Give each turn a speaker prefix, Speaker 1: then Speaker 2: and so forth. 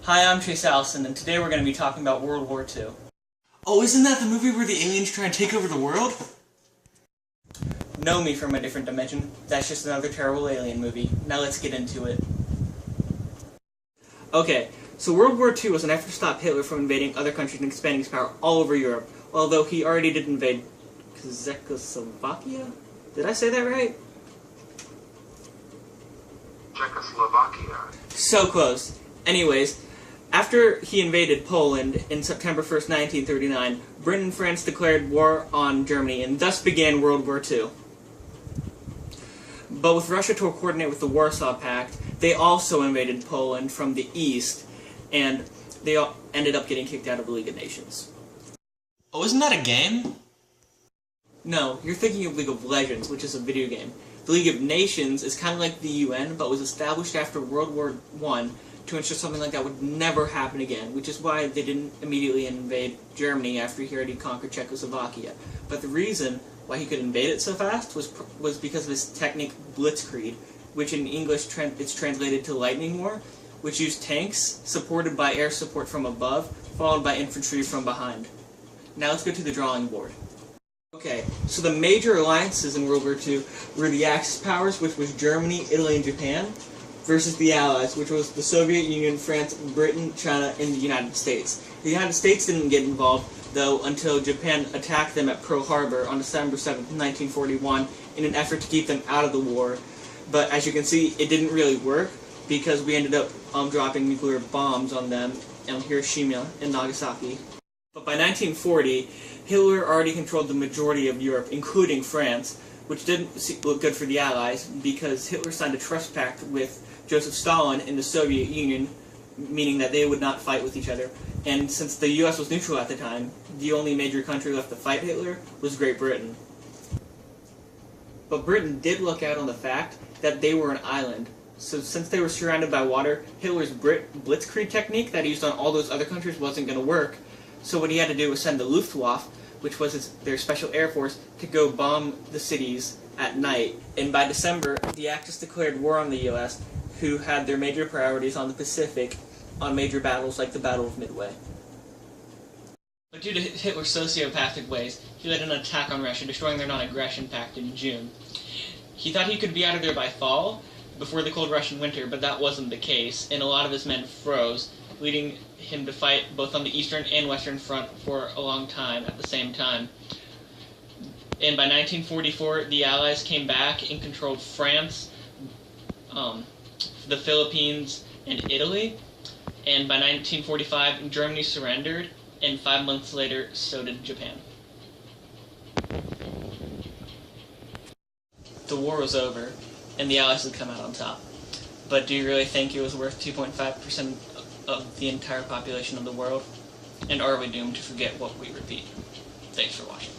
Speaker 1: Hi, I'm Allison, and today we're going to be talking about World War II. Oh, isn't that the movie where the aliens try and take over the world? Know me from a different dimension. That's just another terrible alien movie. Now let's get into it. Okay, so World War II was an effort to stop Hitler from invading other countries and expanding his power all over Europe, although he already did invade Czechoslovakia? Did I say that right?
Speaker 2: Czechoslovakia.
Speaker 1: So close. Anyways, after he invaded Poland in September 1st, 1939, Britain and France declared war on Germany, and thus began World War II. But with Russia to coordinate with the Warsaw Pact, they also invaded Poland from the east, and they all ended up getting kicked out of the League of Nations.
Speaker 3: Oh, isn't that a game?
Speaker 1: No, you're thinking of League of Legends, which is a video game. The League of Nations is kind of like the UN, but was established after World War I to ensure something like that would never happen again, which is why they didn't immediately invade Germany after he already conquered Czechoslovakia. But the reason why he could invade it so fast was because of his technique Blitzkrieg, which in English it's translated to Lightning War, which used tanks supported by air support from above, followed by infantry from behind. Now let's go to the drawing board. Okay, so the major alliances in World War II were the Axis powers, which was Germany, Italy, and Japan, versus the Allies, which was the Soviet Union, France, Britain, China, and the United States. The United States didn't get involved, though, until Japan attacked them at Pearl Harbor on December 7th, 1941, in an effort to keep them out of the war. But as you can see, it didn't really work, because we ended up dropping nuclear bombs on them in Hiroshima and Nagasaki. But by 1940, Hitler already controlled the majority of Europe, including France, which didn't look good for the Allies, because Hitler signed a trust pact with Joseph Stalin in the Soviet Union, meaning that they would not fight with each other. And since the US was neutral at the time, the only major country left to fight Hitler was Great Britain. But Britain did look out on the fact that they were an island. So since they were surrounded by water, Hitler's Blitzkrieg technique that he used on all those other countries wasn't going to work. So what he had to do was send the Luftwaffe, which was their special air force, to go bomb the cities at night. And by December, the Axis declared war on the US, who had their major priorities on the Pacific, on major battles like the Battle of Midway. But due to Hitler's sociopathic ways, he led an attack on Russia, destroying their non-aggression pact in June. He thought he could be out of there by fall, before the cold Russian winter, but that wasn't the case, and a lot of his men froze, leading him to fight both on the eastern and western front for a long time at the same time. And by 1944, the Allies came back and controlled France, the Philippines, and Italy. And by 1945, Germany surrendered, and 5 months later, so did Japan. The war was over, and the Allies had come out on top. But do you really think it was worth 2.5% of the entire population of the world? And are we doomed to forget what we repeat? Thanks for watching.